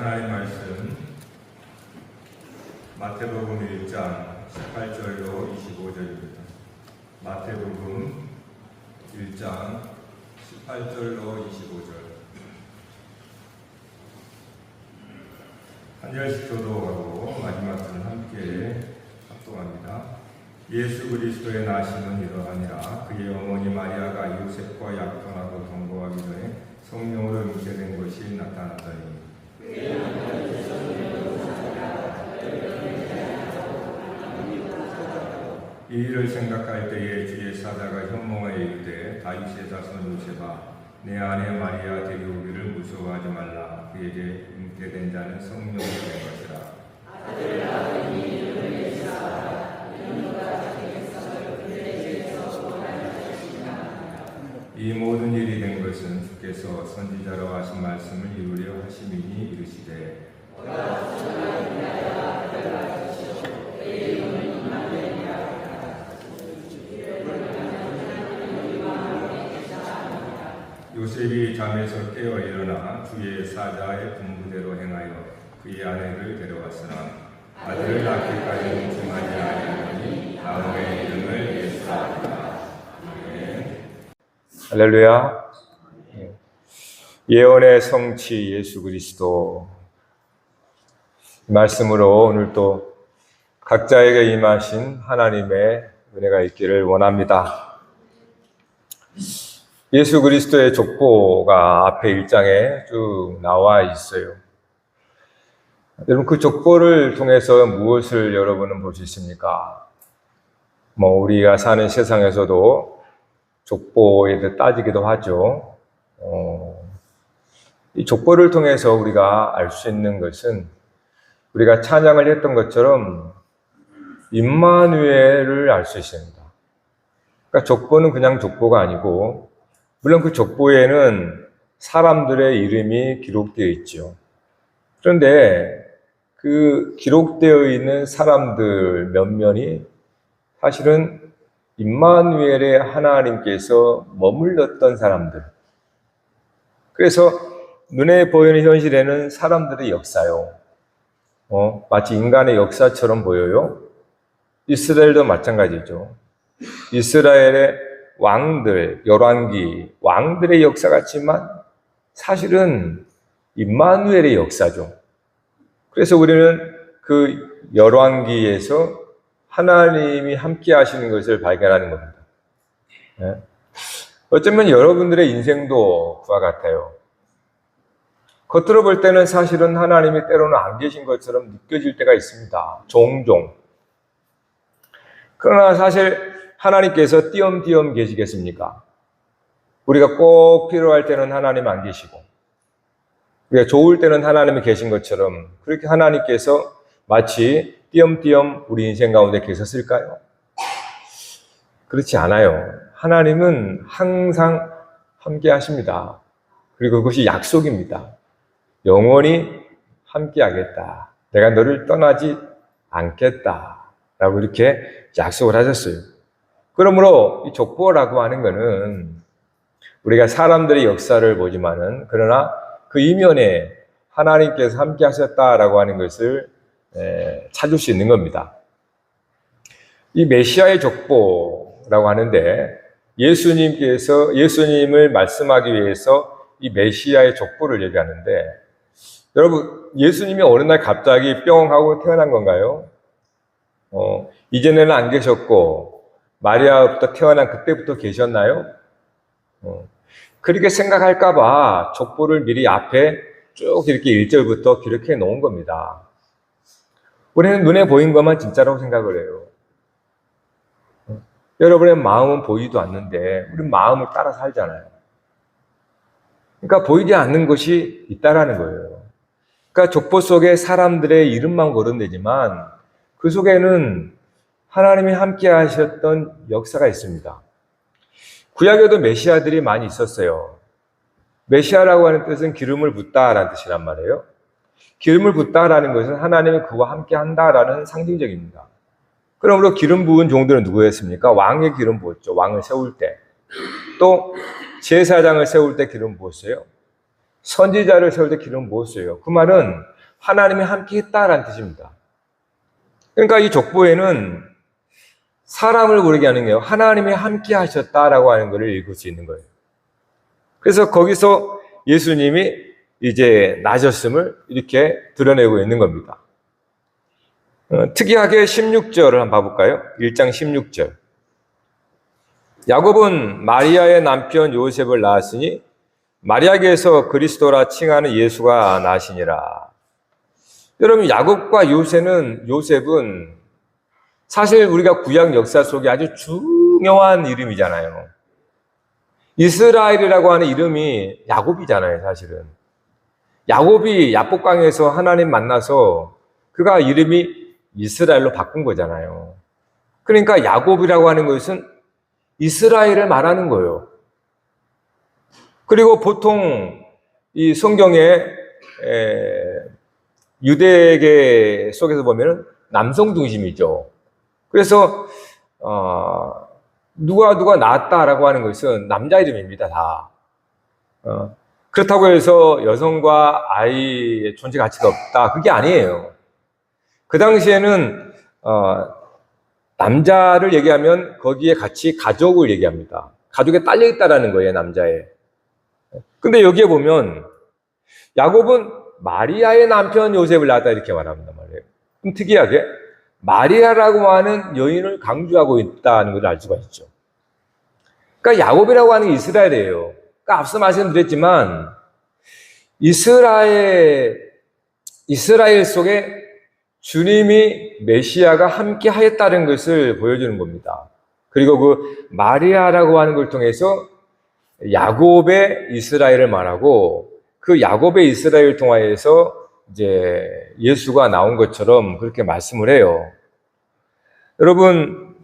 하나님 말씀 마태복음 1장 18절로 25절입니다. 마태복음 1장 18절로 25절. 한 절씩 교도하고 마지막 은 함께 합독합니다. 예수 그리스도의 나심은 이러하니라. 그의 어머니 마리아가 요셉과 약혼하고 동거하기 전에 성령으로 잉태된 것이 나타났더니 이 일을 생각할 때에 주의 사자가 현몽하여 이르되 다윗의 자손 요셉아 내 아내 마리아 데려오기를 무서워하지 말라. 그에게 잉태된 자는 성령이 된 것이라. 이 모든 일이 된 것은 주께서 선지자로 하신 말씀을 이루려 하심이니 이르시되 요셉이 잠에서 깨어 일어나 주의 사자의 분부대로 행하여 그의 아내를 데려왔으나 아들을 낳기까지 묵심하지 아니하니 다음에 이름을 예수라 하리라. 아멘. 할렐루야. 예언의 성취 예수 그리스도 말씀으로 오늘 또 각자에게 임하신 하나님의 은혜가 있기를 원합니다. 예수 그리스도의 족보가 앞에 1장에 쭉 나와 있어요. 여러분 그 족보를 통해서 무엇을 여러분은 볼 수 있습니까? 우리가 사는 세상에서도 족보에 대해 따지기도 하죠. 이 족보를 통해서 우리가 알 수 있는 것은 우리가 찬양을 했던 것처럼 임마누엘을 알 수 있습니다. 그러니까 족보는 그냥 족보가 아니고 물론 그 족보에는 사람들의 이름이 기록되어 있죠. 그런데 그 기록되어 있는 사람들 몇몇이 사실은 임마누엘의 하나님께서 머물렀던 사람들. 그래서 눈에 보이는 현실에는 사람들의 역사요. 마치 인간의 역사처럼 보여요. 이스라엘도 마찬가지죠. 이스라엘의 왕들, 열왕기, 왕들의 역사 같지만 사실은 임마누엘의 역사죠. 그래서 우리는 그 열왕기에서 하나님이 함께 하시는 것을 발견하는 겁니다. 어쩌면 여러분들의 인생도 그와 같아요. 겉으로 볼 때는 사실은 하나님이 때로는 안 계신 것처럼 느껴질 때가 있습니다. 종종. 그러나 사실 하나님께서 띄엄띄엄 계시겠습니까? 우리가 꼭 필요할 때는 하나님 안 계시고 우리가 좋을 때는 하나님이 계신 것처럼 그렇게 하나님께서 마치 띄엄띄엄 우리 인생 가운데 계셨을까요? 그렇지 않아요. 하나님은 항상 함께 하십니다. 그리고 그것이 약속입니다. 영원히 함께 하겠다. 내가 너를 떠나지 않겠다. 라고 이렇게 약속을 하셨어요. 그러므로 이 족보라고 하는 것은 우리가 사람들의 역사를 보지만은 그러나 그 이면에 하나님께서 함께 하셨다라고 하는 것을 찾을 수 있는 겁니다. 이 메시아의 족보라고 하는데 예수님을 말씀하기 위해서 이 메시아의 족보를 얘기하는데 여러분 예수님이 어느 날 갑자기 뿅 하고 태어난 건가요? 이전에는 안 계셨고 마리아부터 태어난 그때부터 계셨나요? 그렇게 생각할까봐 족보를 미리 앞에 쭉 이렇게 1절부터 기록해 놓은 겁니다. 우리는 눈에 보인 것만 진짜라고 생각을 해요. 여러분의 마음은 보이지도 않는데 우리는 마음을 따라 살잖아요. 그러니까 보이지 않는 것이 있다라는 거예요. 그러니까 족보 속에 사람들의 이름만 거론되지만 그 속에는 하나님이 함께 하셨던 역사가 있습니다. 구약에도 메시아들이 많이 있었어요. 메시아라고 하는 뜻은 기름을 붓다라는 뜻이란 말이에요. 기름을 붓다라는 것은 하나님이 그와 함께 한다라는 상징적입니다. 그러므로 기름 부은 종들은 누구였습니까? 왕의 기름 부었죠. 왕을 세울 때. 또 제사장을 세울 때 기름 부었어요. 선지자를 세울 때 기름 부었어요. 그 말은 하나님이 함께 했다라는 뜻입니다. 그러니까 이 족보에는 사람을 부르게 하는 게 하나님이 함께 하셨다라고 하는 것을 읽을 수 있는 거예요. 그래서 거기서 예수님이 이제 나셨음을 이렇게 드러내고 있는 겁니다. 특이하게 16절을 한번 봐볼까요? 1장 16절. 야곱은 마리아의 남편 요셉을 낳았으니 마리아에게서 그리스도라 칭하는 예수가 나시니라. 여러분, 야곱과 요셉은 사실 우리가 구약 역사 속에 아주 중요한 이름이잖아요. 이스라엘이라고 하는 이름이 야곱이잖아요, 사실은. 야곱이 야복강에서 하나님 만나서 그가 이름이 이스라엘로 바꾼 거잖아요. 그러니까 야곱이라고 하는 것은 이스라엘을 말하는 거예요. 그리고 보통 이 성경의 유대계 속에서 보면 남성 중심이죠. 그래서 누가 낳았다라고 하는 것은 남자 이름입니다, 다. 그렇다고 해서 여성과 아이의 존재 가치가 없다, 그게 아니에요. 그 당시에는 남자를 얘기하면 거기에 같이 가족을 얘기합니다. 가족에 딸려 있다라는 거예요, 남자에. 근데 여기에 보면 야곱은 마리아의 남편 요셉을 낳았다 이렇게 말합니다 말이에요. 그럼 특이하게 마리아라고 하는 여인을 강조하고 있다는 걸 알 수가 있죠. 그러니까 야곱이라고 하는 게 이스라엘이에요. 그러니까 앞서 말씀드렸지만 이스라엘 속에 주님이 메시아가 함께 하였다는 것을 보여주는 겁니다. 그리고 그 마리아라고 하는 걸 통해서 야곱의 이스라엘을 말하고 그 야곱의 이스라엘을 통하여서 이제 예수가 나온 것처럼 그렇게 말씀을 해요. 여러분,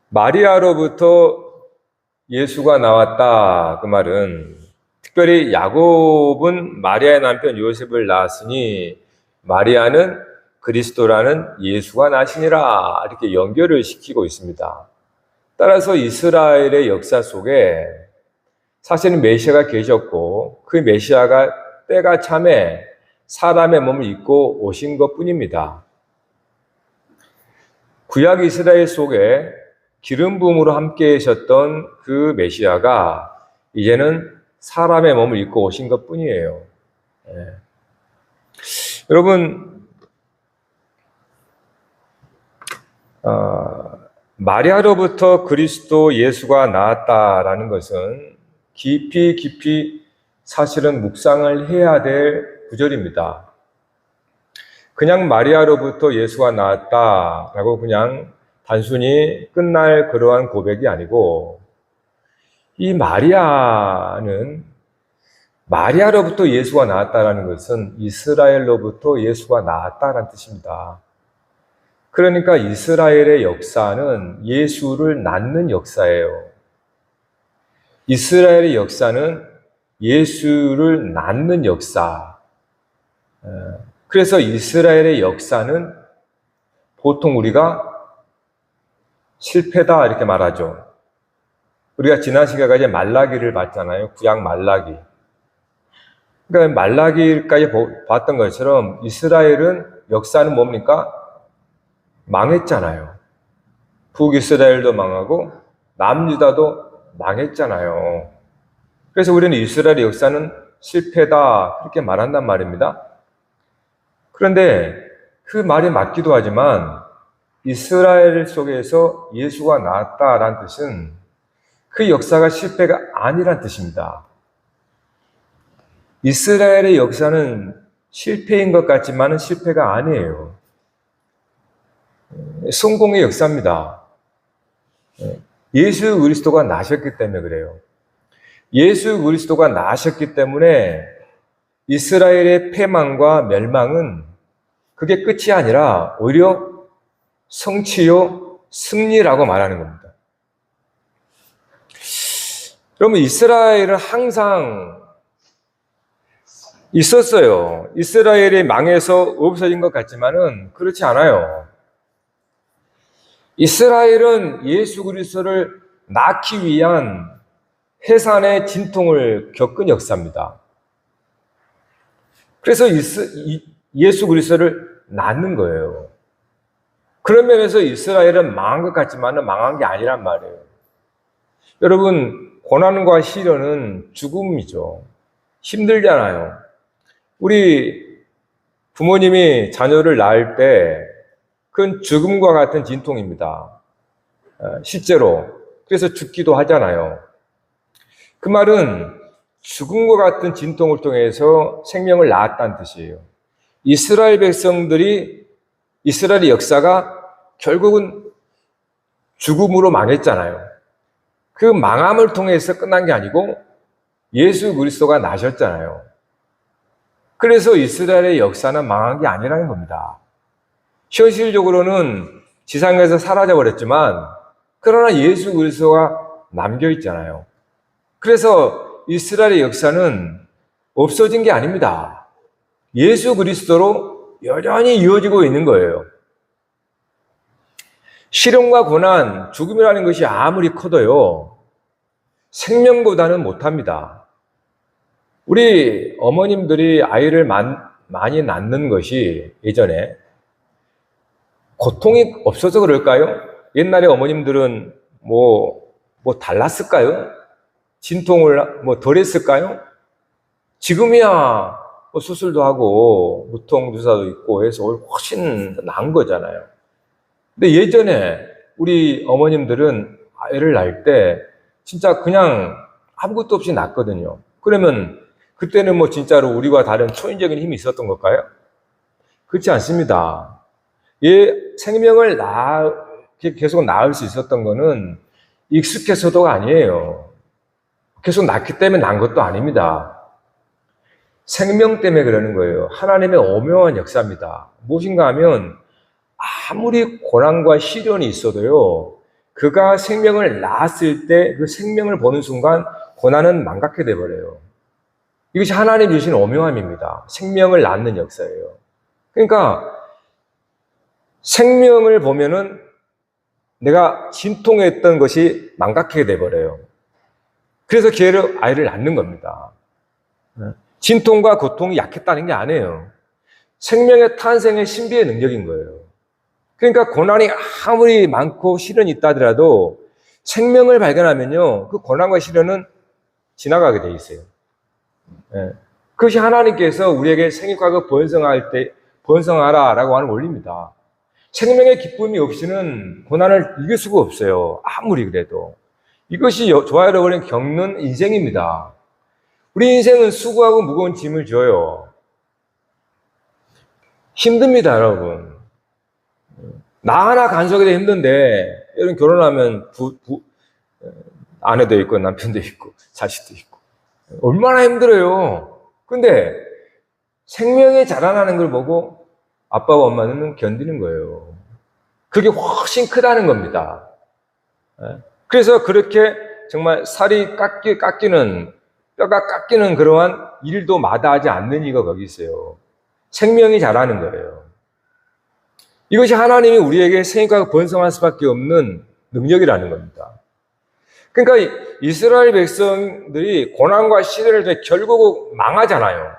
마리아로부터 예수가 나왔다 그 말은 특별히 야곱은 마리아의 남편 요셉을 낳았으니 마리아는 그리스도라는 예수가 나시니라 이렇게 연결을 시키고 있습니다. 따라서 이스라엘의 역사 속에 사실은 메시아가 계셨고 그 메시아가 때가 참에 사람의 몸을 입고 오신 것뿐입니다. 구약 이스라엘 속에 기름 부음으로 함께 계셨던 그 메시아가 이제는 사람의 몸을 입고 오신 것뿐이에요. 여러분, 마리아로부터 그리스도 예수가 나왔다라는 것은 깊이 사실은 묵상을 해야 될 구절입니다. 그냥 마리아로부터 예수가 나왔다라고 그냥 단순히 끝날 그러한 고백이 아니고 이 마리아로부터 예수가 나왔다라는 것은 이스라엘로부터 예수가 나왔다라는 뜻입니다. 그러니까 이스라엘의 역사는 예수를 낳는 역사예요. 이스라엘의 역사는 예수를 낳는 역사. 그래서 이스라엘의 역사는 보통 우리가 실패다 이렇게 말하죠. 우리가 지난 시간까지 말라기를 봤잖아요. 구약 말라기. 그러니까 말라기까지 봤던 것처럼 이스라엘은 역사는 뭡니까? 망했잖아요. 북이스라엘도 망하고 남유다도 망했잖아요. 그래서 우리는 이스라엘의 역사는 실패다 그렇게 말한단 말입니다. 그런데 그 말이 맞기도 하지만 이스라엘 속에서 예수가 나왔다라는 뜻은 그 역사가 실패가 아니란 뜻입니다. 이스라엘의 역사는 실패인 것 같지만 실패가 아니에요. 성공의 역사입니다. 예수 그리스도가 나셨기 때문에 그래요. 예수 그리스도가 나셨기 때문에 이스라엘의 패망과 멸망은 그게 끝이 아니라 오히려 성취요, 승리라고 말하는 겁니다. 그러면 이스라엘은 항상 있었어요. 이스라엘이 망해서 없어진 것 같지만은 그렇지 않아요. 이스라엘은 예수 그리스도를 낳기 위한 해산의 진통을 겪은 역사입니다. 그래서 예수 그리스도를 낳는 거예요. 그런 면에서 이스라엘은 망한 것 같지만 망한 게 아니란 말이에요. 여러분, 고난과 시련은 죽음이죠. 힘들잖아요. 우리 부모님이 자녀를 낳을 때 그건 죽음과 같은 진통입니다. 실제로. 그래서 죽기도 하잖아요. 그 말은 죽음과 같은 진통을 통해서 생명을 낳았다는 뜻이에요. 이스라엘 백성들이, 이스라엘의 역사가 결국은 죽음으로 망했잖아요. 그 망함을 통해서 끝난 게 아니고 예수 그리스도가 나셨잖아요. 그래서 이스라엘의 역사는 망한 게 아니라는 겁니다. 현실적으로는 지상에서 사라져버렸지만 그러나 예수 그리스도가 남겨있잖아요. 그래서 이스라엘의 역사는 없어진 게 아닙니다. 예수 그리스도로 여전히 이어지고 있는 거예요. 시련과 고난, 죽음이라는 것이 아무리 커도요, 생명보다는 못합니다. 우리 어머님들이 아이를 많이 낳는 것이 예전에 고통이 없어서 그럴까요? 옛날에 어머님들은 뭐 달랐을까요? 진통을 덜 했을까요? 지금이야 수술도 하고 무통주사도 있고 해서 훨씬 나은 거잖아요. 근데 예전에 우리 어머님들은 아이를 낳을 때 진짜 그냥 아무것도 없이 낳거든요. 그러면 그때는 진짜로 우리와 다른 초인적인 힘이 있었던 걸까요? 그렇지 않습니다. 생명을 계속 낳을 수 있었던 거는 익숙해서도가 아니에요. 계속 낳기 때문에 난 것도 아닙니다. 생명 때문에 그러는 거예요. 하나님의 오묘한 역사입니다. 무엇인가 하면 아무리 고난과 시련이 있어도요, 그가 생명을 낳았을 때 그 생명을 보는 순간 고난은 망각해 돼버려요. 이것이 하나님 주신 오묘함입니다. 생명을 낳는 역사예요. 그러니까 생명을 보면은 내가 진통했던 것이 망각하게 돼버려요. 그래서 아이를 낳는 겁니다. 진통과 고통이 약했다는 게 아니에요. 생명의 탄생의 신비의 능력인 거예요. 그러니까 고난이 아무리 많고 시련이 있다 하더라도 생명을 발견하면요, 그 고난과 시련은 지나가게 돼 있어요. 그것이 하나님께서 우리에게 생육하고 번성하라라고 하는 원리입니다. 생명의 기쁨이 없이는 고난을 이길 수가 없어요. 아무리 그래도. 이것이 저와 여러분이 겪는 인생입니다. 우리 인생은 수고하고 무거운 짐을 져요. 힘듭니다, 여러분. 나 하나 간섭이 힘든데, 여러분 결혼하면 아내도 있고 남편도 있고 자식도 있고 얼마나 힘들어요. 근데 생명이 자라나는 걸 보고 아빠와 엄마는 견디는 거예요. 그게 훨씬 크다는 겁니다. 그래서 그렇게 정말 살이 깎이는, 뼈가 깎이는 그러한 일도 마다하지 않는 이가 거기 있어요. 생명이 자라는 거예요. 이것이 하나님이 우리에게 생육하고 번성할 수밖에 없는 능력이라는 겁니다. 그러니까 이스라엘 백성들이 고난과 시련을 통해 결국 망하잖아요.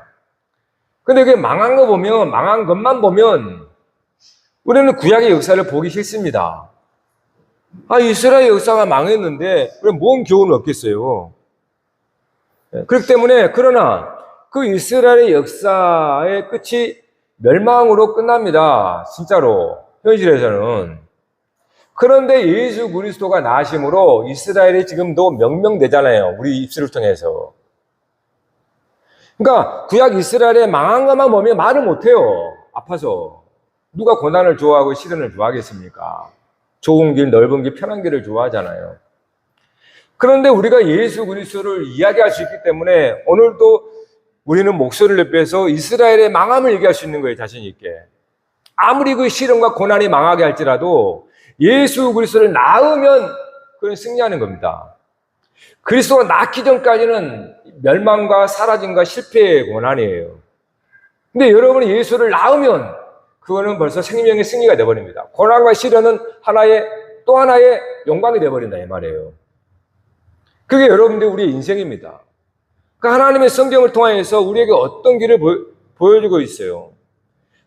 근데 그 망한 것만 보면 우리는 구약의 역사를 보기 싫습니다. 이스라엘 역사가 망했는데 그럼 뭔 교훈을 얻겠어요? 그렇기 때문에, 그러나 그 이스라엘의 역사의 끝이 멸망으로 끝납니다. 진짜로 현실에서는. 그런데 예수 그리스도가 나심으로 이스라엘이 지금도 명명되잖아요. 우리 입술을 통해서. 그러니까 구약 이스라엘의 망한 것만 보면 말을 못해요. 아파서. 누가 고난을 좋아하고 시련을 좋아하겠습니까? 좋은 길, 넓은 길, 편한 길을 좋아하잖아요. 그런데 우리가 예수 그리스도를 이야기할 수 있기 때문에 오늘도 우리는 목소리를 높여서 이스라엘의 망함을 얘기할 수 있는 거예요. 자신 있게. 아무리 그 시련과 고난이 망하게 할지라도 예수 그리스도를 낳으면 그건 승리하는 겁니다. 그리스도가 낳기 전까지는 멸망과 사라짐과 실패의 고난이에요. 근데 여러분이 예수를 낳으면 그거는 벌써 생명의 승리가 되어버립니다. 고난과 시련은 또 하나의 영광이 되어버린다 이 말이에요. 그게 여러분들 우리의 인생입니다. 그러니까 하나님의 성경을 통해서 우리에게 어떤 길을 보여주고 있어요.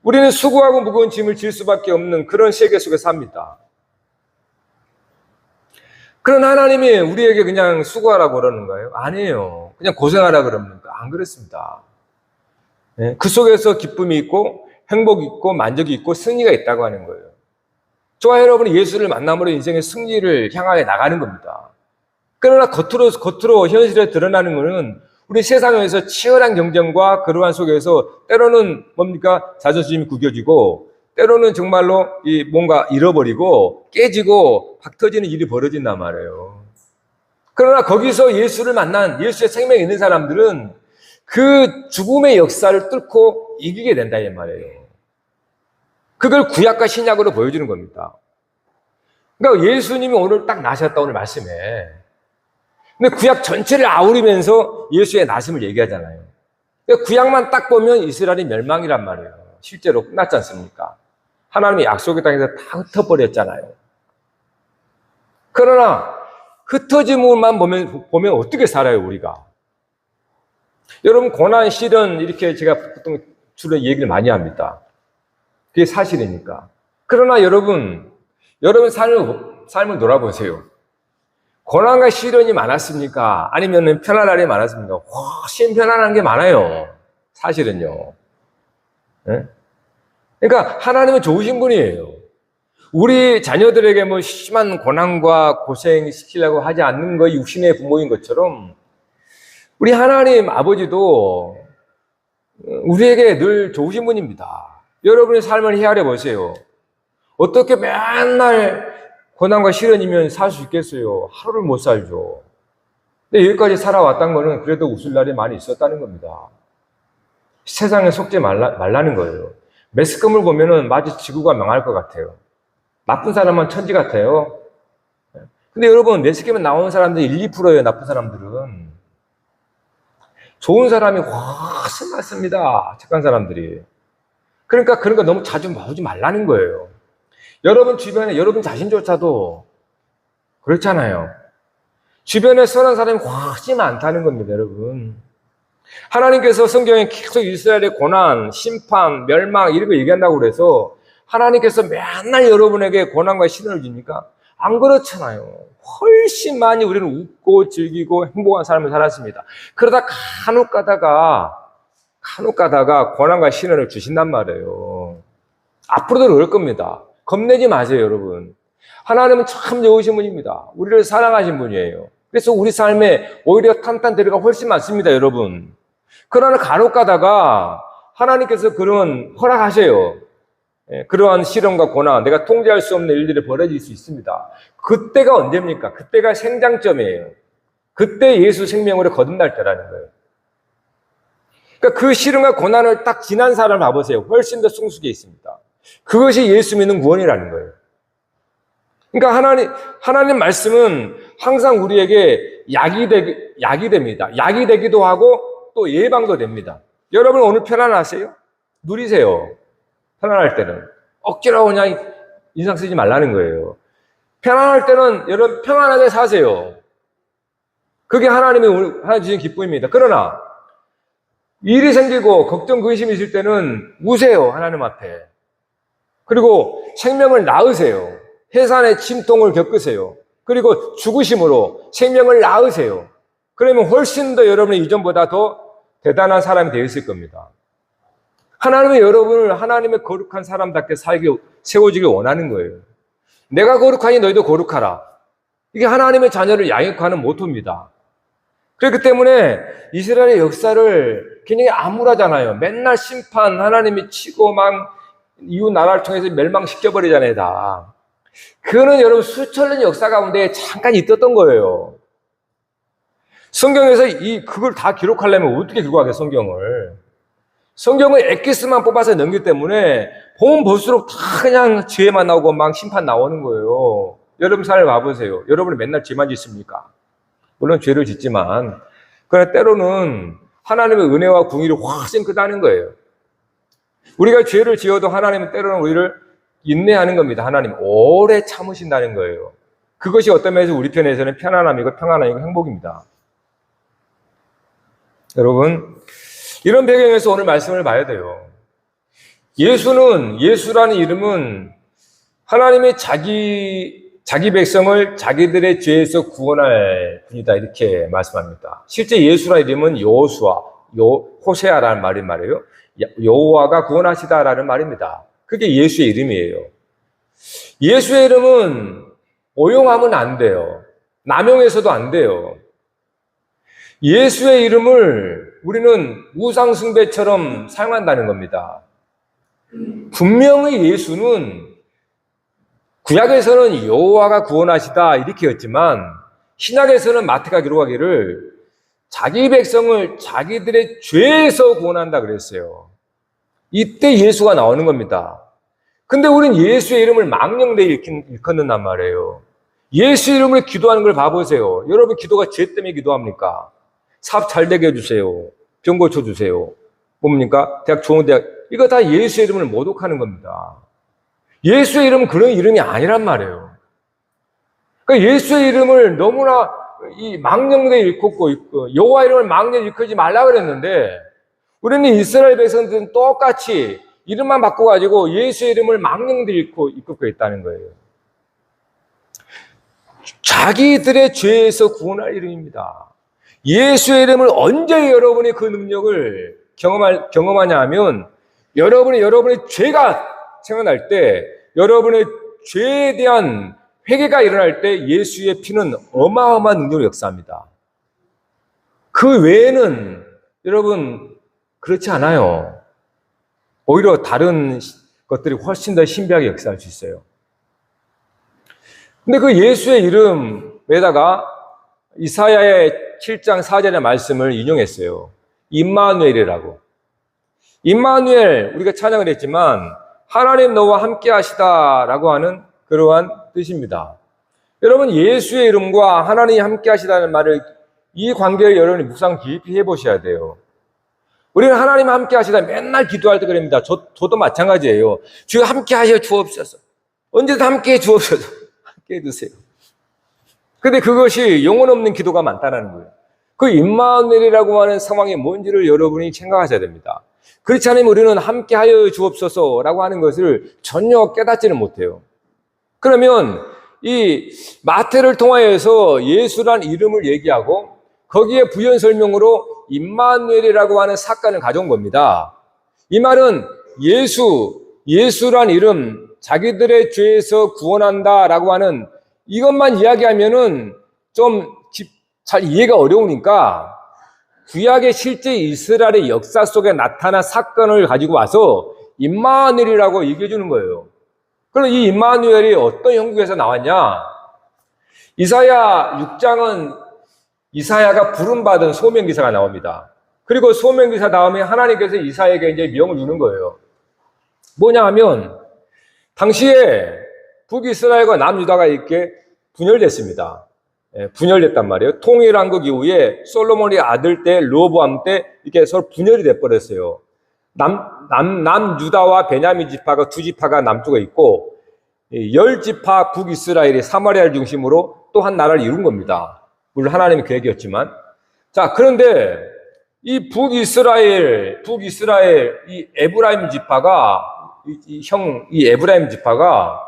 우리는 수고하고 무거운 짐을 질 수밖에 없는 그런 세계 속에 삽니다. 그런 하나님이 우리에게 그냥 수고하라고 그러는 거예요? 아니에요. 그냥 고생하라 그럽니까? 안 그렇습니다. 네? 그 속에서 기쁨이 있고 행복이 있고 만족이 있고 승리가 있다고 하는 거예요. 저와 여러분이 예수를 만남으로 인생의 승리를 향하여 나가는 겁니다. 그러나 겉으로 현실에 드러나는 것은 우리 세상에서 치열한 경쟁과 그러한 속에서 때로는 뭡니까? 자존심이 구겨지고 때로는 정말로 뭔가 잃어버리고 깨지고 박 터지는 일이 벌어진단 말이에요. 그러나 거기서 예수를 만난 예수의 생명이 있는 사람들은 그 죽음의 역사를 뚫고 이기게 된다 이 말이에요. 그걸 구약과 신약으로 보여주는 겁니다. 그러니까 예수님이 오늘 딱 나셨다 오늘 말씀에. 근데 구약 전체를 아우르면서 예수의 나심을 얘기하잖아요. 그러니까 구약만 딱 보면 이스라엘이 멸망이란 말이에요. 실제로 끝났지 않습니까? 하나님의 약속의 땅에서 다 흩어버렸잖아요. 그러나 흩어짐만 보면 어떻게 살아요, 우리가? 여러분, 고난, 시련, 이렇게 제가 보통 주로 얘기를 많이 합니다. 그게 사실이니까. 그러나 여러분 삶을 돌아보세요. 고난과 시련이 많았습니까? 아니면 편안함이 많았습니까? 훨씬 편안한 게 많아요. 사실은요. 네? 그러니까 하나님은 좋으신 분이에요. 우리 자녀들에게 뭐 심한 고난과 고생 시키려고 하지 않는 거 육신의 부모인 것처럼 우리 하나님 아버지도 우리에게 늘 좋으신 분입니다. 여러분의 삶을 헤아려 보세요. 어떻게 맨날 고난과 시련이면 살 수 있겠어요? 하루를 못 살죠. 근데 여기까지 살아왔다는 거는 그래도 웃을 날이 많이 있었다는 겁니다. 세상에 속지 말라는 거예요. 매스컴을 보면은 마치 지구가 망할 것 같아요. 나쁜 사람은 천지 같아요. 근데 여러분, 매스컴에 나오는 사람들이 1, 2%예요, 나쁜 사람들은. 좋은 사람이 훨씬 많습니다, 착한 사람들이. 그러니까 그런 거 너무 자주 보지 말라는 거예요. 여러분 주변에 여러분 자신조차도 그렇잖아요. 주변에 선한 사람이 훨씬 많다는 겁니다, 여러분. 하나님께서 성경에 계속 이스라엘의 고난, 심판, 멸망 이런 거 얘기한다고 그래서 하나님께서 맨날 여러분에게 고난과 시련을 주니까 안 그렇잖아요. 훨씬 많이 우리는 웃고 즐기고 행복한 삶을 살았습니다. 그러다 간혹 가다가 고난과 시련을 주신단 말이에요. 앞으로도 그럴 겁니다. 겁내지 마세요, 여러분. 하나님은 참 좋으신 분입니다. 우리를 사랑하신 분이에요. 그래서 우리 삶에 오히려 탄탄대로가 훨씬 많습니다, 여러분. 그러나 간혹 가다가 하나님께서 그런 허락하세요. 그러한 시련과 고난, 내가 통제할 수 없는 일들이 벌어질 수 있습니다. 그때가 언제입니까? 그때가 생장점이에요. 그때 예수 생명으로 거듭날 때라는 거예요. 그러니까 그 시련과 고난을 딱 지난 사람을 봐보세요. 훨씬 더 성숙해 있습니다. 그것이 예수 믿는 구원이라는 거예요. 그러니까 하나님 말씀은 항상 우리에게 약이 됩니다. 약이 되기도 하고 또 예방도 됩니다. 여러분 오늘 편안하세요? 누리세요. 편안할 때는. 억지로 그냥 인상 쓰지 말라는 거예요. 편안할 때는 여러분 평안하게 사세요. 그게 하나님 주신 기쁨입니다. 그러나 일이 생기고 걱정, 근심이 있을 때는 우세요. 하나님 앞에. 그리고 생명을 낳으세요. 해산의 침통을 겪으세요. 그리고 죽으심으로 생명을 낳으세요. 그러면 훨씬 더 여러분이 이전보다 더 대단한 사람이 되었을 겁니다. 하나님은 여러분을 하나님의 거룩한 사람답게 세워지길 원하는 거예요. 내가 거룩하니 너희도 거룩하라. 이게 하나님의 자녀를 양육하는 모토입니다. 그렇기 때문에 이스라엘의 역사를 굉장히 암울하잖아요. 맨날 심판, 하나님이 치고 막 이웃 나라를 통해서 멸망시켜버리잖아요, 다. 그거는 여러분 수천 년 역사 가운데 잠깐 있었던 거예요. 성경에서 그걸 다 기록하려면 어떻게 기록하게, 성경을. 성경을 엑기스만 뽑아서 넘기 때문에 보면 볼수록 다 그냥 죄만 나오고 막 심판 나오는 거예요. 여러분 삶을 봐보세요. 여러분이 맨날 죄만 짓습니까? 물론 죄를 짓지만, 그러나 때로는 하나님의 은혜와 궁의를 훨씬 크다는 거예요. 우리가 죄를 지어도 하나님은 때로는 우리를 인내하는 겁니다. 하나님 오래 참으신다는 거예요. 그것이 어떤 면에서 우리 편에서는 편안함이고 평안함이고 행복입니다. 여러분, 이런 배경에서 오늘 말씀을 봐야 돼요. 예수라는 이름은 하나님의 자기 백성을 자기들의 죄에서 구원할 분이다, 이렇게 말씀합니다. 실제 예수라는 이름은 호세아라는 말이에요. 여호와가 구원하시다라는 말입니다. 그게 예수의 이름이에요. 예수의 이름은 오용하면 안 돼요. 남용해서도 안 돼요. 예수의 이름을 우리는 우상숭배처럼 사용한다는 겁니다. 분명히 예수는 구약에서는 여호와가 구원하시다 이렇게 했지만 신약에서는 마태가 기록하기를 자기 백성을 자기들의 죄에서 구원한다 그랬어요. 이때 예수가 나오는 겁니다. 근데 우린 예수의 이름을 망령되이 일컫는단 말이에요. 예수 이름을 기도하는 걸 봐보세요. 여러분 기도가 죄 때문에 기도합니까? 사업 잘 되게 해주세요. 병 고쳐주세요. 뭡니까? 대학 좋은 대학. 이거 다 예수의 이름을 모독하는 겁니다. 예수의 이름은 그런 이름이 아니란 말이에요. 그러니까 예수의 이름을 너무나 이 망령되이 일컫고 여호와 이름을 망령되이 일컫지 말라 그랬는데 우리는 이스라엘 백성들은 똑같이 이름만 바꿔가지고 예수의 이름을 망령되이 일컫고 있다는 거예요. 자기들의 죄에서 구원할 이름입니다. 예수의 이름을 언제 여러분이 그 능력을 경험하냐 하면 여러분의 죄가 생각날 때, 여러분의 죄에 대한 회개가 일어날 때 예수의 피는 어마어마한 능력을 역사합니다. 그 외에는 여러분 그렇지 않아요. 오히려 다른 것들이 훨씬 더 신비하게 역사할 수 있어요. 근데 그 예수의 이름에다가 이사야의 7장 4절의 말씀을 인용했어요. 임마누엘이라고. 임마누엘, 우리가 찬양을 했지만 하나님 너와 함께 하시다라고 하는 그러한 뜻입니다. 여러분 예수의 이름과 하나님이 함께 하시다는 말을 이 관계를 여러분이 묵상 깊이 해보셔야 돼요. 우리는 하나님 함께 하시다 맨날 기도할 때 그럽니다. 저도 마찬가지예요. 주여 함께 하셔 주옵소서. 언제든 함께 해 주옵소서. 함께 해주세요. 근데 그것이 영혼 없는 기도가 많다는 거예요. 그 임마누엘이라고 하는 상황이 뭔지를 여러분이 생각하셔야 됩니다. 그렇지 않으면 우리는 함께 하여 주옵소서라고 하는 것을 전혀 깨닫지는 못해요. 그러면 이 마태를 통하여서 예수란 이름을 얘기하고 거기에 부연 설명으로 임마누엘이라고 하는 사건을 가져온 겁니다. 이 말은 예수란 이름, 자기들의 죄에서 구원한다라고 하는 이것만 이야기하면은 좀 잘 이해가 어려우니까 구약의 실제 이스라엘의 역사 속에 나타난 사건을 가지고 와서 임마누엘이라고 얘기해 주는 거예요. 그럼 이 임마누엘이 어떤 형국에서 나왔냐? 이사야 6장은 이사야가 부름받은 소명기사가 나옵니다. 그리고 소명기사 다음에 하나님께서 이사야에게 이제 명을 주는 거예요. 뭐냐 하면 당시에 북이스라엘과 남유다가 이렇게 분열됐습니다. 분열됐단 말이에요. 통일왕국 이후에 솔로몬의 아들 때 르호보암 때 이렇게 서로 분열이 돼버렸어요. 남유다와 베냐민 지파가 두 지파가 남쪽에 있고 10지파 북이스라엘이 사마리아를 중심으로 또 한 나라를 이룬 겁니다. 물론 하나님의 계획이었지만. 자, 그런데 이 북이스라엘 이 에브라임 지파가 이 에브라임 지파가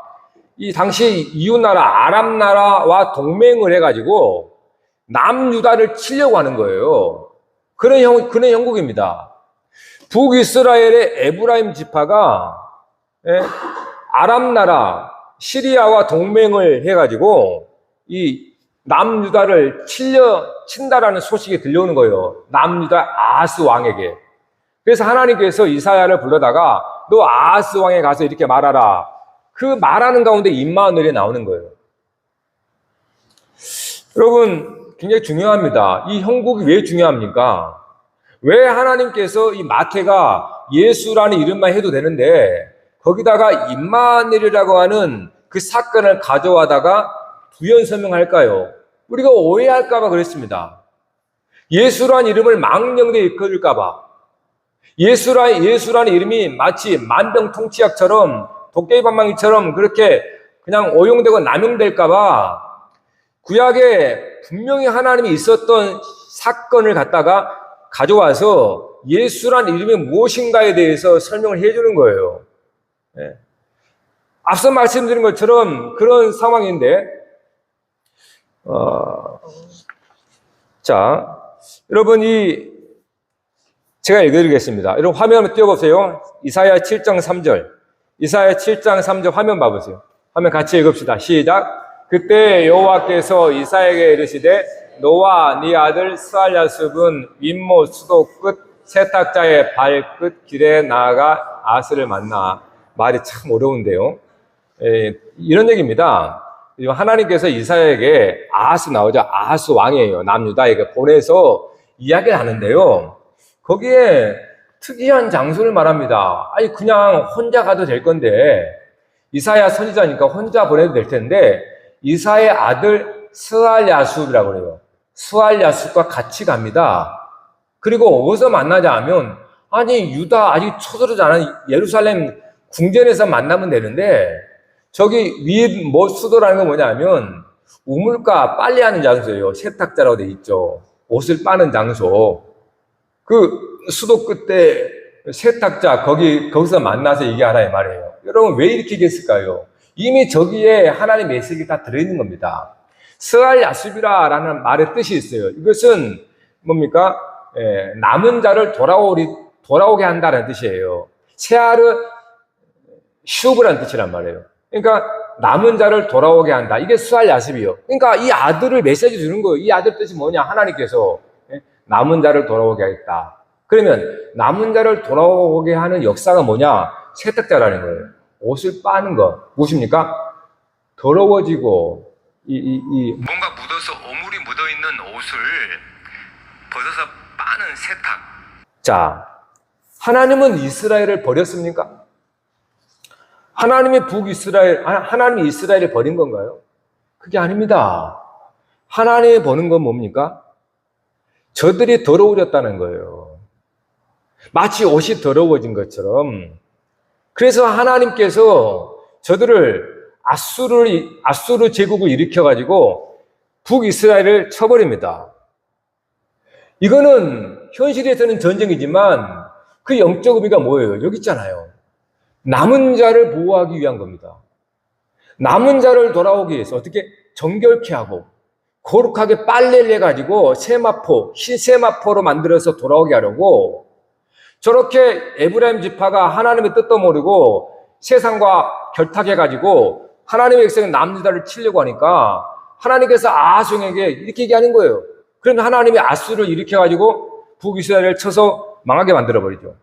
이 당시 이웃나라 아람 나라와 동맹을 해가지고 남유다를 치려고 하는 거예요. 그런 형국입니다. 북이스라엘의 에브라임 지파가 아람 나라 시리아와 동맹을 해가지고 이 남유다를 친다라는 소식이 들려오는 거예요. 남유다 아하스 왕에게. 그래서 하나님께서 이사야를 불러다가 너 아하스 왕에 가서 이렇게 말하라. 그 말하는 가운데 임마누엘이 나오는 거예요. 여러분 굉장히 중요합니다. 이 형국이 왜 중요합니까? 왜 하나님께서 이 마태가 예수라는 이름만 해도 되는데 거기다가 임마누엘이라고 하는 그 사건을 가져와다가 부연 설명할까요? 우리가 오해할까 봐 그랬습니다. 예수라는 이름을 망령되이 일컬을까 봐. 예수라는 이름이 마치 만병통치약처럼 도깨비방망이처럼 그렇게 그냥 오용되고 남용될까 봐 구약에 분명히 하나님이 있었던 사건을 갖다가 가져와서 예수란 이름이 무엇인가에 대해서 설명을 해주는 거예요. 예. 앞서 말씀드린 것처럼 그런 상황인데, 자, 여러분 제가 읽어드리겠습니다. 여러분 화면 한번 띄워보세요. 이사야 7장 3절. 이사야 7장 3절 화면 봐보세요. 화면 같이 읽읍시다. 시작. 그때 여호와께서 이사야에게 이르시되 너와 네 아들 스알야숲은 윗모 수도 끝 세탁자의 발끝 길에 나아가 아스를 만나. 말이 참 어려운데요. 이런 얘기입니다. 하나님께서 이사야에게 아하스 나오죠. 아하스 왕이에요. 남유다에게 보내서 이야기를 하는데요. 거기에 특이한 장소를 말합니다. 아니 그냥 혼자 가도 될 건데 이사야 선지자니까 혼자 보내도 될 텐데 이사야의 아들 스알야숲이라고 그래요. 스알야숲과 같이 갑니다. 그리고 어디서 만나자 하면 아니 유다 아직 초설하지 않은 예루살렘 궁전에서 만나면 되는데 저기 위에 뭐 수도라는 건 뭐냐면 우물가 빨래하는 장소예요. 세탁자라고 돼 있죠. 옷을 빠는 장소. 그 수도 끝에 세탁자 거기서 만나서 얘기하라 이 말이에요. 여러분 왜 이렇게 얘기했을까요? 이미 저기에 하나님의 메시지가 다 들어있는 겁니다. 스알야숲이라는 말의 뜻이 있어요. 이것은 뭡니까? 남은 자를 돌아오게 한다는 뜻이에요. 세아르 슈브라는 뜻이란 말이에요. 그러니까 남은 자를 돌아오게 한다. 이게 스알야숲이요. 그러니까 이 아들을 메시지 주는 거예요. 이 아들 뜻이 뭐냐? 하나님께서 남은 자를 돌아오게 하겠다. 그러면 남은 자를 돌아오게 하는 역사가 뭐냐? 세탁자라는 거예요. 옷을 빠는 거. 무엇입니까? 더러워지고 뭔가 묻어서 오물이 묻어있는 옷을 벗어서 빠는 세탁. 자, 하나님은 이스라엘을 버렸습니까? 하나님이 하나님이 이스라엘을 버린 건가요? 그게 아닙니다. 하나님이 버는 건 뭡니까? 저들이 더러워졌다는 거예요. 마치 옷이 더러워진 것처럼. 그래서 하나님께서 저들을 아수르 제국을 일으켜가지고 북이스라엘을 쳐버립니다. 이거는 현실에서는 전쟁이지만 그 영적 의미가 뭐예요? 여기 있잖아요. 남은 자를 보호하기 위한 겁니다. 남은 자를 돌아오기 위해서 어떻게 정결케 하고 거룩하게 빨래를 해가지고 흰 세마포로 만들어서 돌아오게 하려고 저렇게 에브라임 지파가 하나님의 뜻도 모르고 세상과 결탁해가지고 하나님의 백성은 남유다를 치려고 하니까 하나님께서 아하스에게 이렇게 얘기하는 거예요. 그러면 하나님이 아수를 일으켜가지고 북이스라엘을 쳐서 망하게 만들어버리죠.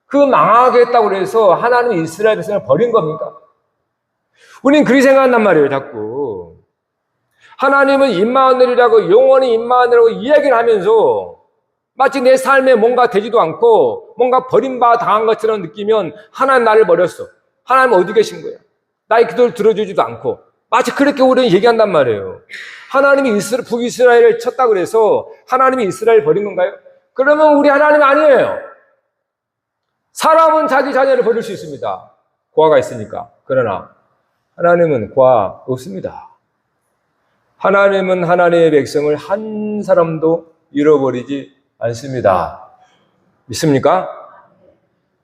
그 망하게 했다고 해서 하나님이 이스라엘 백성을 버린 겁니까? 우리는 그렇게 생각한단 말이에요, 자꾸. 하나님은 임마누엘이라고 영원히 임마누엘이라고 이야기를 하면서 마치 내 삶에 뭔가 되지도 않고 뭔가 버림받아 당한 것처럼 느끼면 하나님 나를 버렸어. 하나님 어디 계신 거야? 나의 기도를 들어주지도 않고 마치 그렇게 우리는 얘기한단 말이에요. 하나님이 북이스라엘을 쳤다고 그래서 하나님이 이스라엘을 버린 건가요? 그러면 우리 하나님 아니에요. 사람은 자기 자녀를 버릴 수 있습니다. 고아가 있으니까. 그러나 하나님은 고아 없습니다. 하나님은 하나님의 백성을 한 사람도 잃어버리지 않습니다. 믿습니까?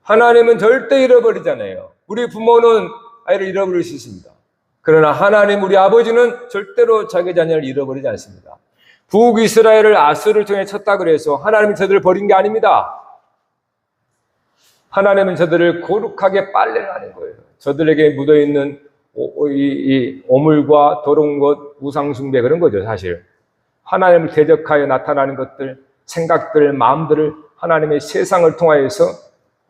하나님은 절대 잃어버리잖아요. 우리 부모는 아이를 잃어버릴 수 있습니다. 그러나 하나님 우리 아버지는 절대로 자기 자녀를 잃어버리지 않습니다. 북이스라엘을 아수를 통해 쳤다 그래서 하나님이 저들을 버린 게 아닙니다. 하나님은 저들을 거룩하게 빨래를 하는 거예요. 저들에게 묻어있는 이 오물과 더러운 것, 우상숭배 그런 거죠, 사실. 하나님을 대적하여 나타나는 것들, 생각들, 마음들을 하나님의 세상을 통하여서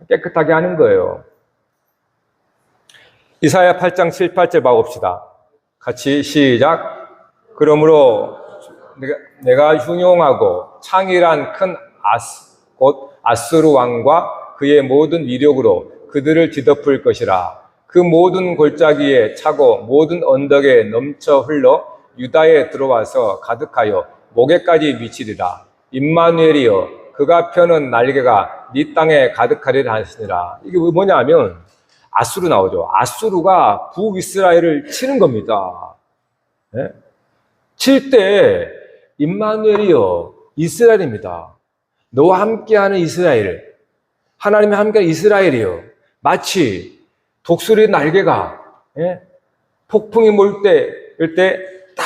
깨끗하게 하는 거예요. 이사야 8장 7, 8절 봐봅시다. 같이 시작. 그러므로 내가 흉용하고 창이란 큰 곧 아수르 왕과 그의 모든 위력으로 그들을 뒤덮을 것이라. 그 모든 골짜기에 차고 모든 언덕에 넘쳐 흘러 유다에 들어와서 가득하여 목에까지 미치리라. 임마누엘이여 그가 펴는 날개가 네 땅에 가득하리라 하시니라. 이게 뭐냐 하면 아수르 나오죠. 아수르가 북이스라엘을 치는 겁니다. 네? 칠 때 임마누엘이여 이스라엘입니다. 너와 함께하는 이스라엘, 하나님이 함께하는 이스라엘이요. 마치 독수리 날개가 폭풍이 몰 때 딱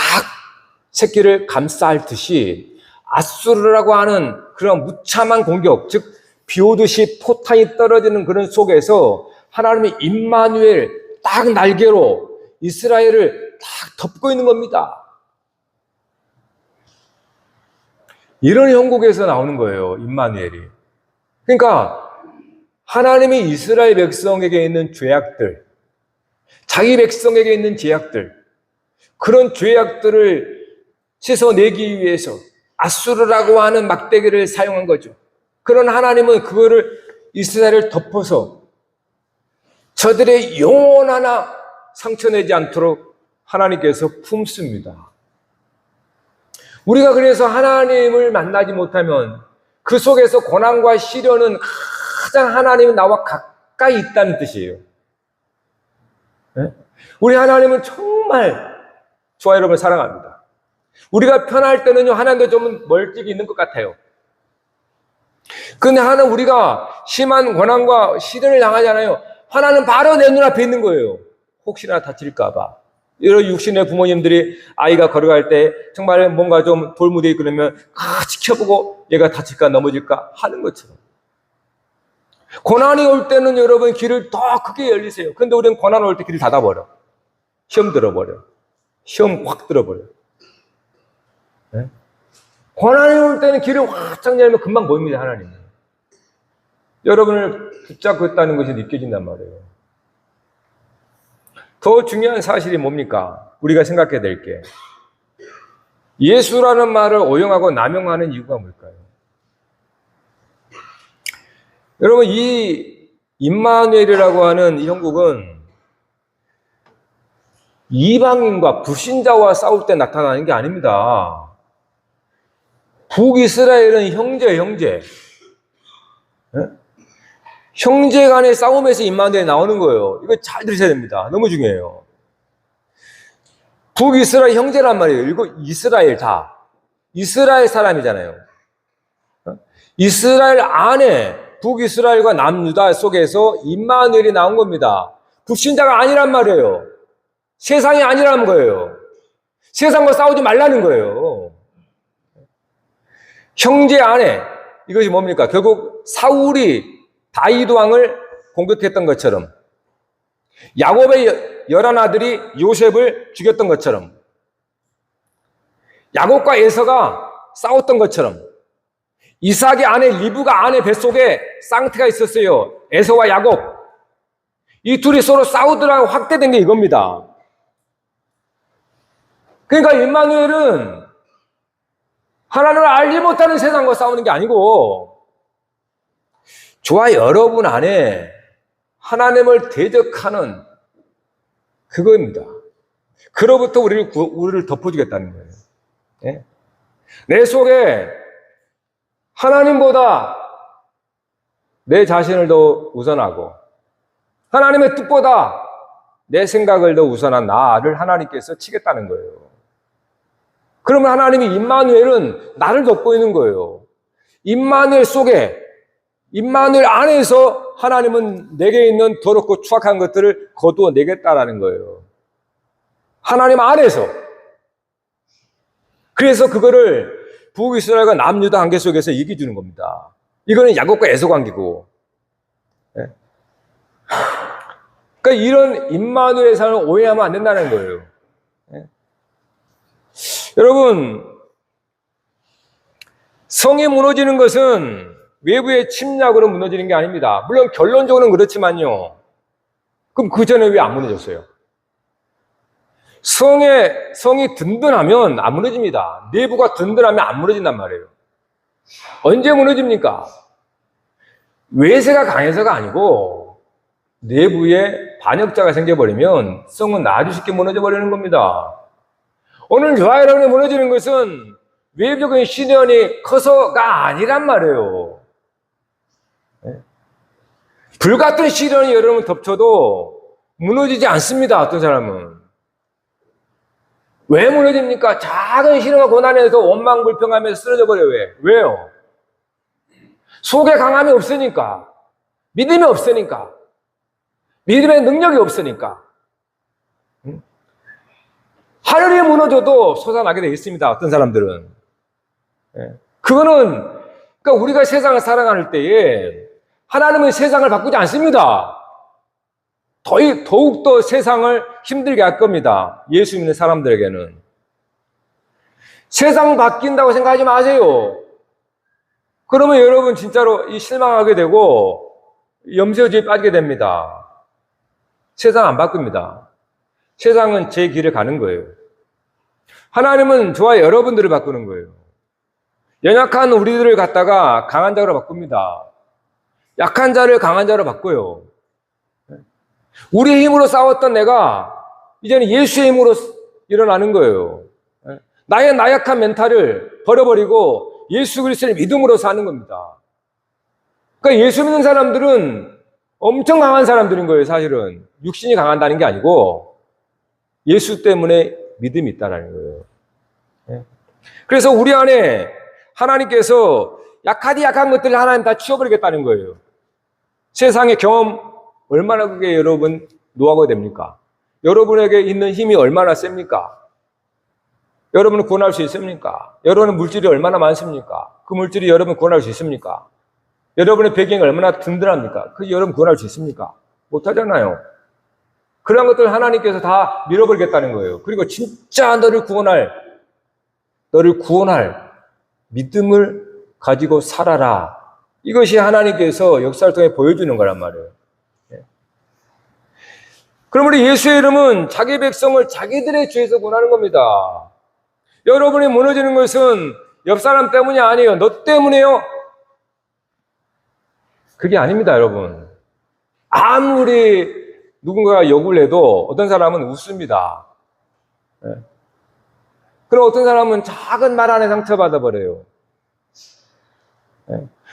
새끼를 감싸알듯이 아수르라고 하는 그런 무참한 공격, 즉 비 오듯이 포탄이 떨어지는 그런 속에서 하나님의 임마누엘 딱 날개로 이스라엘을 딱 덮고 있는 겁니다. 이런 형국에서 나오는 거예요, 임마누엘이. 그러니까 하나님이 이스라엘 백성에게 있는 죄악들, 자기 백성에게 있는 죄악들, 그런 죄악들을 씻어내기 위해서 아수르라고 하는 막대기를 사용한 거죠. 그런 하나님은 그거를 이스라엘을 덮어서 저들의 영혼 하나 상처내지 않도록 하나님께서 품습니다. 우리가 그래서 하나님을 만나지 못하면 그 속에서 고난과 시련은 가장 하나님이 나와 가까이 있다는 뜻이에요. 우리 하나님은 정말 저와 여러분을 사랑합니다. 우리가 편할 때는요, 하나님도 좀 멀찍이 있는 것 같아요. 근데 하나는 우리가 심한 고난과 시련을 당하잖아요. 하나는 바로 내 눈앞에 있는 거예요. 혹시나 다칠까봐. 여러 육신의 부모님들이 아이가 걸어갈 때 정말 뭔가 좀 돌무대에 그러면 지켜보고 얘가 다칠까 넘어질까 하는 것처럼. 고난이 올 때는 여러분 길을 더 크게 열리세요. 근데 우리는 고난 올 때 길을 닫아버려. 시험 들어버려. 시험 확 들어버려. 네? 고난이 올 때는 길을 활짝 열면 금방 보입니다, 하나님은. 여러분을 붙잡고 있다는 것이 느껴진단 말이에요. 더 중요한 사실이 뭡니까? 우리가 생각해야 될 게. 예수라는 말을 오용하고 남용하는 이유가 뭘까요? 여러분, 이 임마누엘이라고 하는 이 형국은 이방인과 불신자와 싸울 때 나타나는 게 아닙니다. 북이스라엘은 형제. 형제 간의 싸움에서 임마누엘이 나오는 거예요. 이거 잘 들으셔야 됩니다. 너무 중요해요. 북이스라엘 형제란 말이에요. 이거 이스라엘 다. 이스라엘 사람이잖아요. 이스라엘 안에 북이스라엘과 남유다 속에서 임마누엘이 나온 겁니다. 불신자가 아니란 말이에요. 세상이 아니라는 거예요. 세상과 싸우지 말라는 거예요. 형제 안에 이것이 뭡니까? 결국 사울이 다윗 왕을 공격했던 것처럼 야곱의 11아들이 요셉을 죽였던 것처럼 야곱과 에서가 싸웠던 것처럼 이삭의 아내 리브가 아내 뱃속에 쌍태가 있었어요. 에서와 야곱. 이 둘이 서로 싸우더라고 확대된 게 이겁니다. 그러니까 임마누엘은 하나님을 알지 못하는 세상과 싸우는 게 아니고 저와 여러분 안에 하나님을 대적하는 그거입니다. 그로부터 우리를 덮어주겠다는 거예요. 네? 내 속에 하나님보다 내 자신을 더 우선하고 하나님의 뜻보다 내 생각을 더 우선한 나를 하나님께서 치겠다는 거예요. 그러면 하나님이 임마누엘은 나를 덮고 있는 거예요. 임마누엘 속에, 임마누엘 안에서 하나님은 내게 있는 더럽고 추악한 것들을 거두어 내겠다라는 거예요. 하나님 안에서. 그래서 그거를 북이스라엘과 남유다 관계 속에서 얘기해 주는 겁니다. 이거는 야곱과 에서 관계고. 그러니까 이런 임마누엘의 삶을 오해하면 안 된다는 거예요. 여러분, 성이 무너지는 것은 외부의 침략으로 무너지는 게 아닙니다. 물론 결론적으로는 그렇지만요. 그럼 그 전에 왜 안 무너졌어요? 성이 든든하면 안 무너집니다. 내부가 든든하면 안 무너진단 말이에요. 언제 무너집니까? 외세가 강해서가 아니고 내부에 반역자가 생겨버리면 성은 아주 쉽게 무너져 버리는 겁니다. 오늘 저와 여러분이 무너지는 것은 외부적인 시련이 커서가 아니란 말이에요. 불같은 시련이 여러분 덮쳐도 무너지지 않습니다. 어떤 사람은. 왜 무너집니까? 작은 시련과 고난에서 원망불평하면서 쓰러져 버려요. 왜요? 속에 강함이 없으니까, 믿음이 없으니까, 믿음의 능력이 없으니까, 하늘이 무너져도 솟아나게 되어 있습니다. 어떤 사람들은. 그거는, 그러니까 우리가 세상을 살아갈 때에 하나님은 세상을 바꾸지 않습니다. 더욱더 세상을 힘들게 할 겁니다. 예수 믿는 사람들에게는. 세상 바뀐다고 생각하지 마세요. 그러면 여러분 진짜로 실망하게 되고 염세주의에 빠지게 됩니다. 세상 안 바꿉니다. 세상은 제 길을 가는 거예요. 하나님은 저와 여러분들을 바꾸는 거예요. 연약한 우리들을 갖다가 강한 자로 바꿉니다. 약한 자를 강한 자로 바꿔요. 우리의 힘으로 싸웠던 내가 이제는 예수의 힘으로 일어나는 거예요. 나의 나약한 멘탈을 버려버리고 예수 그리스도를 믿음으로 사는 겁니다. 그러니까 예수 믿는 사람들은 엄청 강한 사람들인 거예요, 사실은. 육신이 강한다는 게 아니고 예수 때문에 믿음이 있다는 거예요. 그래서 우리 안에 하나님께서 약한 것들을 하나님 다 치워버리겠다는 거예요. 세상의 경험 얼마나 그게 여러분 노하우가 됩니까? 여러분에게 있는 힘이 얼마나 셉니까? 여러분을 구원할 수 있습니까? 여러분의 물질이 얼마나 많습니까? 그 물질이 여러분 구원할 수 있습니까? 여러분의 배경이 얼마나 든든합니까? 그 여러분 구원할 수 있습니까? 못하잖아요. 그런 것들 하나님께서 다 밀어버리겠다는 거예요. 그리고 진짜 너를 구원할 믿음을 가지고 살아라. 이것이 하나님께서 역사를 통해 보여주는 거란 말이에요. 그럼 우리 예수의 이름은 자기 백성을 자기들의 죄에서 구원하는 겁니다. 여러분이 무너지는 것은 옆 사람 때문이 아니에요. 너 때문에요. 그게 아닙니다, 여러분. 아무리 누군가가 욕을 해도 어떤 사람은 웃습니다. 그럼 어떤 사람은 작은 말 안에 상처받아 버려요.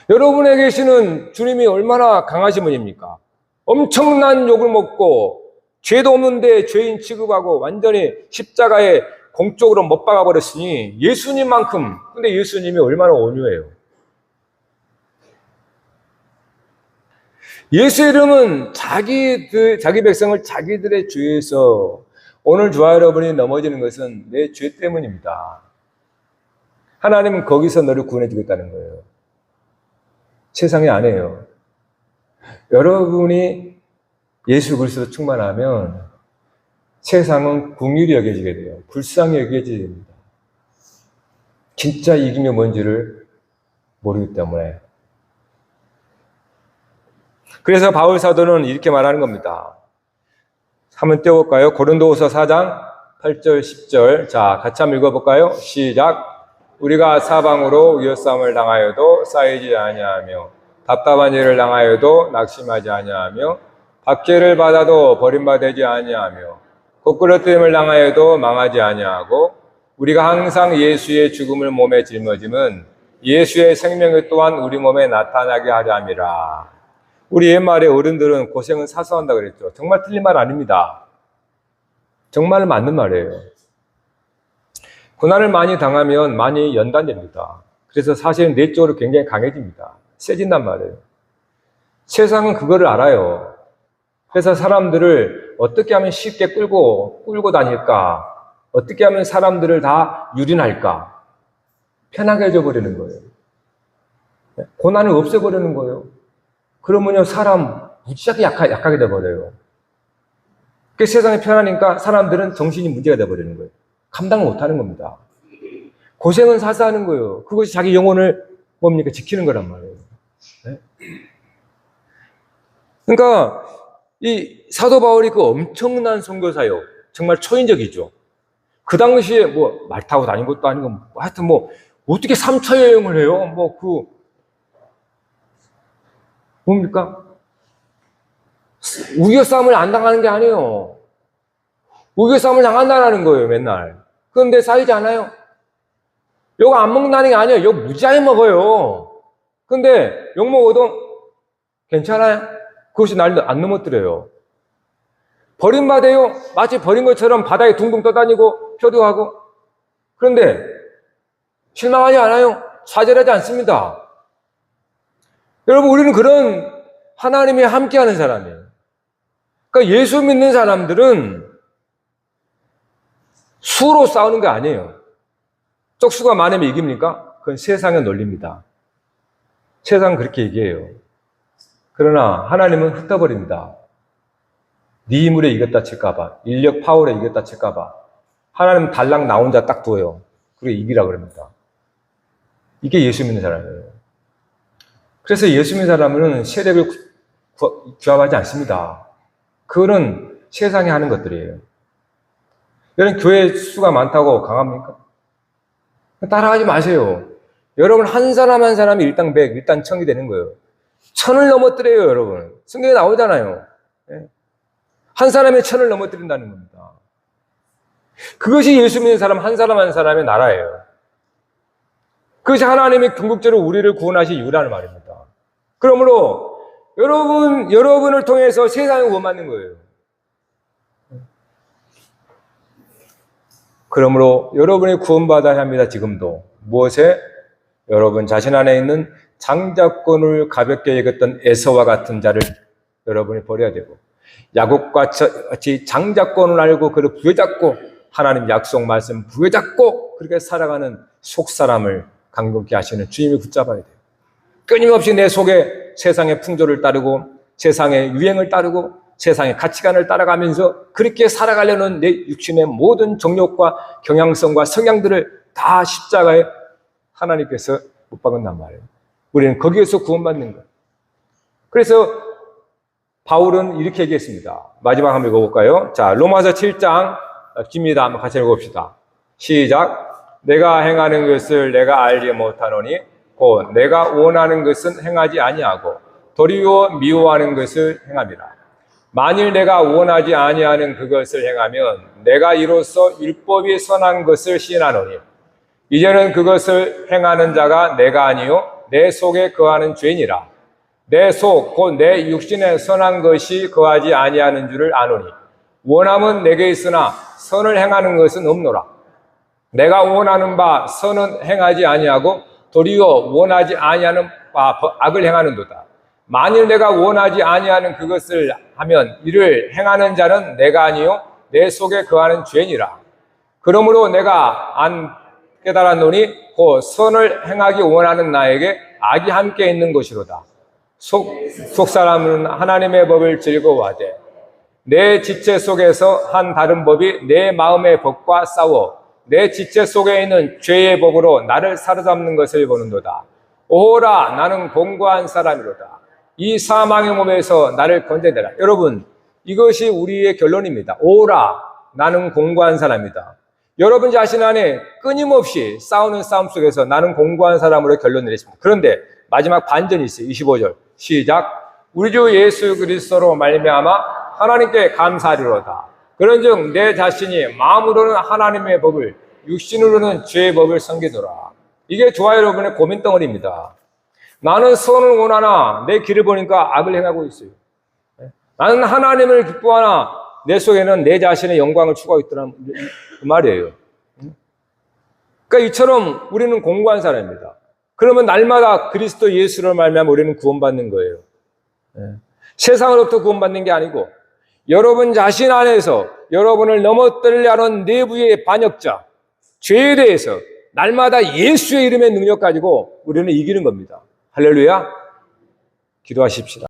여러분에 계시는 주님이 얼마나 강하신 분입니까? 엄청난 욕을 먹고 죄도 없는데 죄인 취급하고 완전히 십자가에 공적으로 못 박아 버렸으니 예수님만큼, 근데 예수님이 얼마나 온유해요. 예수의 이름은 자기 백성을 자기들의 죄에서, 오늘 저와 여러분이 넘어지는 것은 내 죄 때문입니다. 하나님은 거기서 너를 구원해 주겠다는 거예요. 세상이 아니에요. 여러분이 예수 그리스도 충만하면 세상은 긍휼히 여겨지게 돼요. 불쌍히 여겨지게 됩니다. 진짜 이김이 뭔지를 모르기 때문에. 그래서 바울 사도는 이렇게 말하는 겁니다. 한번 떼어볼까요? 고린도후서 4장 8절 10절. 자, 같이 한번 읽어볼까요? 시작. 우리가 사방으로 위협삼을 당하여도 쌓이지 아니하며 답답한 일을 당하여도 낙심하지 아니하며 박해를 받아도 버림받지 아니하며 곡그러뜨림을 당하여도 망하지 아니하고 우리가 항상 예수의 죽음을 몸에 짊어짐은 예수의 생명을 또한 우리 몸에 나타나게 하려 함이라. 우리 옛말에 어른들은 고생은 사서 한다 그랬죠. 정말 틀린 말 아닙니다. 정말 맞는 말이에요. 고난을 많이 당하면 많이 연단됩니다. 그래서 사실은 내적으로 굉장히 강해집니다. 세진단 말이에요. 세상은 그거를 알아요. 그래서 사람들을 어떻게 하면 쉽게 끌고 다닐까? 어떻게 하면 사람들을 다 유린할까? 편하게 해줘버리는 거예요. 고난을 없애버리는 거예요. 그러면요, 사람 무지하게 약하게 돼버려요. 그 세상이 편하니까 사람들은 정신이 문제가 돼버리는 거예요. 감당을 못하는 겁니다. 고생은 사서 하는 거예요. 그것이 자기 영혼을 뭡니까? 지키는 거란 말이에요. 네? 그러니까 이 사도 바울이 그 엄청난 선교사요. 정말 초인적이죠. 그 당시에 뭐 말 타고 다닌 것도 아니고 하여튼 뭐 어떻게 3차 여행을 해요? 뭡니까? 우겨 싸움을 안 당하는 게 아니에요. 우겨 싸움을 당한다는 거예요, 맨날. 그런데 쌓이지 않아요. 욕 안 먹는다는 게 아니에요. 욕 무지하게 먹어요. 근데 욕 먹어도 괜찮아요? 그것이 날 안 넘어뜨려요. 버림받아요. 마치 버린 것처럼 바다에 둥둥 떠다니고 표류하고. 그런데 실망하지 않아요. 좌절하지 않습니다. 여러분, 우리는 그런 하나님이 함께하는 사람이에요. 그러니까 예수 믿는 사람들은 수로 싸우는 게 아니에요. 쪽수가 많으면 이깁니까? 그건 세상의 논리입니다. 세상은 그렇게 얘기해요. 그러나 하나님은 흩어버립니다. 네 힘으로 이겼다 칠까봐, 인력 파워로 이겼다 칠까봐 하나님은 달랑 나 혼자 딱 두어요. 그리고 이기라 그럽니다. 이게 예수 믿는 사람이에요. 그래서 예수 믿는 사람은 세력을 규합하지 않습니다. 그거는 세상이 하는 것들이에요. 여러분, 교회 수가 많다고 강합니까? 따라하지 마세요. 여러분, 한 사람 한 사람이 일당백, 일당천이 되는 거예요. 천을 넘어뜨려요, 여러분. 성경에 나오잖아요. 한 사람의 천을 넘어뜨린다는 겁니다. 그것이 예수 믿는 사람 한 사람 한 사람의 나라예요. 그것이 하나님이 궁극적으로 우리를 구원하신 이유라는 말입니다. 그러므로 여러분을 통해서 세상을 구원받는 거예요. 그러므로 여러분이 구원받아야 합니다. 지금도. 무엇에? 여러분 자신 안에 있는 장자권을 가볍게 여겼던 에서와 같은 자를 여러분이 버려야 되고, 야곱과 같이 장자권을 알고 그를 부여잡고 하나님 약속 말씀 부여잡고 그렇게 살아가는 속사람을 강건케 하시는 주님을 붙잡아야 돼요. 끊임없이 내 속에 세상의 풍조를 따르고 세상의 유행을 따르고 세상의 가치관을 따라가면서 그렇게 살아가려는 내 육신의 모든 정욕과 경향성과 성향들을 다 십자가에 하나님께서 못 박은단 말이에요. 우리는 거기에서 구원받는 거예요. 그래서 바울은 이렇게 얘기했습니다. 마지막 한번 읽어볼까요? 자, 로마서 7장 깁니다. 한번 같이 읽어봅시다. 시작. 내가 행하는 것을 내가 알지 못하노니 곧 내가 원하는 것은 행하지 아니하고 도리어 미워하는 것을 행함이라. 만일 내가 원하지 아니하는 그것을 행하면 내가 이로써 율법이 선한 것을 시인하노니 이제는 그것을 행하는 자가 내가 아니요 내 속에 거하는 죄니라. 내 속 곧 내 육신에 선한 것이 거하지 아니하는 줄을 아노니 원함은 내게 있으나 선을 행하는 것은 없노라. 내가 원하는 바 선은 행하지 아니하고 도리어 원하지 아니하는 바 악을 행하는도다. 만일 내가 원하지 아니하는 그것을 하면 이를 행하는 자는 내가 아니요 내 속에 거하는 죄니라. 그러므로 내가 안 깨달았노니 곧 선을 행하기 원하는 나에게 악이 함께 있는 것이로다. 속 사람은 하나님의 법을 즐거워하되 내 지체 속에서 한 다른 법이 내 마음의 법과 싸워 내 지체 속에 있는 죄의 법으로 나를 사로잡는 것을 보는도다. 오호라, 나는 공고한 사람이로다. 이 사망의 몸에서 나를 건져내라. 여러분, 이것이 우리의 결론입니다. 오호라, 나는 공고한 사람이다. 여러분 자신 안에 끊임없이 싸우는 싸움 속에서 나는 공고한 사람으로 결론 내렸습니다. 그런데 마지막 반전이 있어요. 25절 시작. 우리 주 예수 그리스도로 말미암아 하나님께 감사하리로다. 그런즉 내 자신이 마음으로는 하나님의 법을 육신으로는 죄의 법을 섬기더라. 이게 저와 여러분의 고민 덩어리입니다. 나는 선을 원하나 내 길을 보니까 악을 행하고 있어요. 나는 하나님을 기뻐하나 내 속에는 내 자신의 영광을 추구하고 있더라. 그 말이에요. 그러니까 이처럼 우리는 공고한 사람입니다. 그러면 날마다 그리스도 예수를 말미암아 우리는 구원받는 거예요. 세상으로부터 구원받는 게 아니고 여러분 자신 안에서 여러분을 넘어뜨리려 하는 내부의 반역자, 죄에 대해서 날마다 예수의 이름의 능력 가지고 우리는 이기는 겁니다. 할렐루야. 기도하십시다.